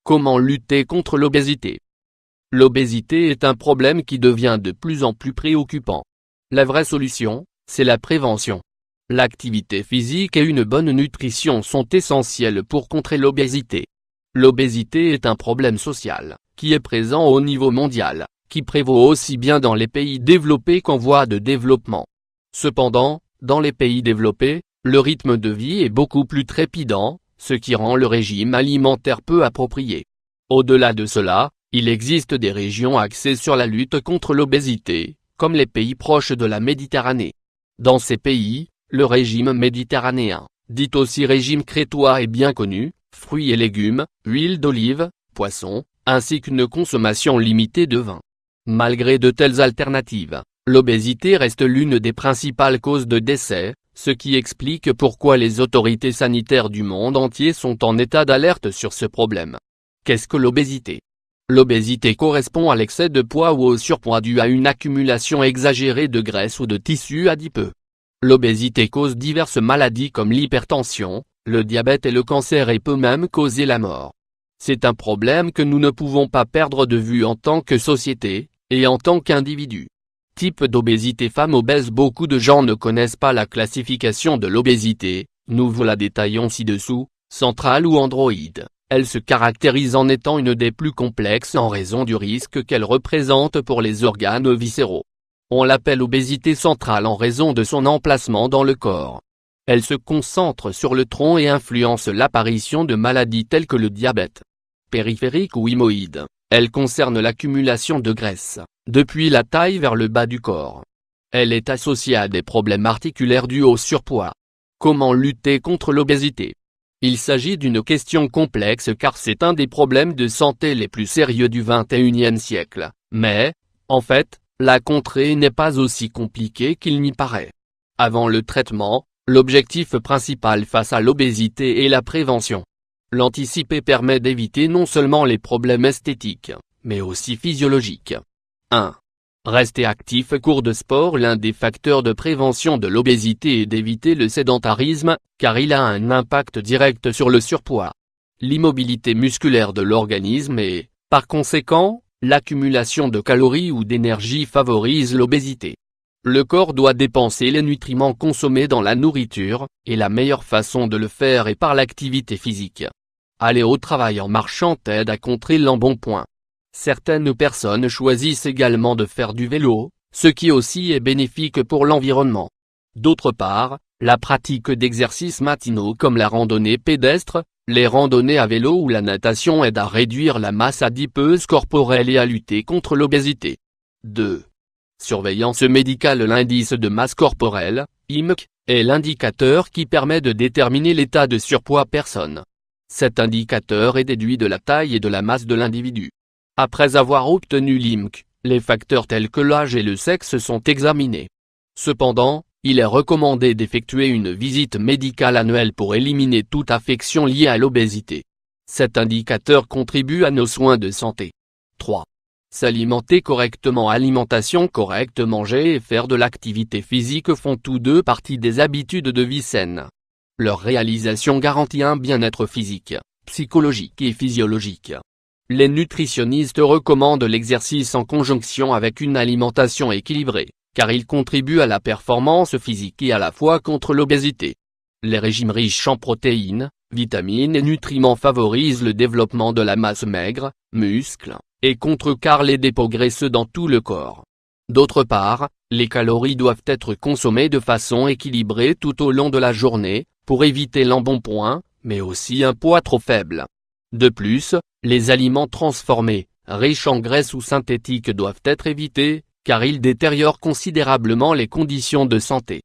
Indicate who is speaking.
Speaker 1: Comment lutter contre l'obésité? L'obésité est un problème qui devient de plus en plus préoccupant. La vraie solution, c'est la prévention. L'activité physique et une bonne nutrition sont essentielles pour contrer l'obésité. L'obésité est un problème social, qui est présent au niveau mondial, qui prévaut aussi bien dans les pays développés qu'en voie de développement. Cependant, dans les pays développés, le rythme de vie est beaucoup plus trépidant, ce qui rend le régime alimentaire peu approprié. Au-delà de cela, il existe des régions axées sur la lutte contre l'obésité, comme les pays proches de la Méditerranée. Dans ces pays, le régime méditerranéen, dit aussi régime crétois, est bien connu, fruits et légumes, huile d'olive, poissons, ainsi qu'une consommation limitée de vin. Malgré de telles alternatives, l'obésité reste l'une des principales causes de décès, ce qui explique pourquoi les autorités sanitaires du monde entier sont en état d'alerte sur ce problème. Qu'est-ce que l'obésité? L'obésité correspond à l'excès de poids ou au surpoids dû à une accumulation exagérée de graisse ou de tissus adipeux. L'obésité cause diverses maladies comme l'hypertension, le diabète et le cancer et peut même causer la mort. C'est un problème que nous ne pouvons pas perdre de vue en tant que société, et en tant qu'individu. Type d'obésité femme obèse. Beaucoup de gens ne connaissent pas la classification de l'obésité, nous vous la détaillons ci-dessous, centrale ou androïde. Elle se caractérise en étant une des plus complexes en raison du risque qu'elle représente pour les organes viscéraux. On l'appelle obésité centrale en raison de son emplacement dans le corps. Elle se concentre sur le tronc et influence l'apparition de maladies telles que le diabète périphérique ou hymoïde. Elle concerne l'accumulation de graisse, depuis la taille vers le bas du corps. Elle est associée à des problèmes articulaires dus au surpoids. Comment lutter contre l'obésité? Il s'agit d'une question complexe car c'est un des problèmes de santé les plus sérieux du XXIe siècle, mais, en fait, la contrer n'est pas aussi compliqué qu'il n'y paraît. Avant le traitement, l'objectif principal face à l'obésité est la prévention. L'anticiper permet d'éviter non seulement les problèmes esthétiques, mais aussi physiologiques. 1. Rester actif. Cours de sport. L'un des facteurs de prévention de l'obésité est d'éviter le sédentarisme, car il a un impact direct sur le surpoids, l'immobilité musculaire de l'organisme et, par conséquent, l'accumulation de calories ou d'énergie favorise l'obésité. Le corps doit dépenser les nutriments consommés dans la nourriture, et la meilleure façon de le faire est par l'activité physique. Aller au travail en marchant aide à contrer l'embonpoint. Certaines personnes choisissent également de faire du vélo, ce qui aussi est bénéfique pour l'environnement. D'autre part, la pratique d'exercices matinaux comme la randonnée pédestre, les randonnées à vélo ou la natation aident à réduire la masse adipeuse corporelle et à lutter contre l'obésité. 2. Surveillance médicale. L'indice de masse corporelle, IMC, est l'indicateur qui permet de déterminer l'état de surpoids personne. Cet indicateur est déduit de la taille et de la masse de l'individu. Après avoir obtenu l'IMC, les facteurs tels que l'âge et le sexe sont examinés. Cependant, il est recommandé d'effectuer une visite médicale annuelle pour éliminer toute affection liée à l'obésité. Cet indicateur contribue à nos soins de santé. 3. S'alimenter correctement. Alimentation correcte. Manger et faire de l'activité physique font tous deux partie des habitudes de vie saines. Leur réalisation garantit un bien-être physique, psychologique et physiologique. Les nutritionnistes recommandent l'exercice en conjonction avec une alimentation équilibrée, car il contribue à la performance physique et à la fois contre l'obésité. Les régimes riches en protéines, vitamines et nutriments favorisent le développement de la masse maigre, muscles, et contrecarrent les dépôts graisseux dans tout le corps. D'autre part, les calories doivent être consommées de façon équilibrée tout au long de la journée, pour éviter l'embonpoint, mais aussi un poids trop faible. De plus, les aliments transformés, riches en graisse ou synthétiques doivent être évités, car ils détériorent considérablement les conditions de santé.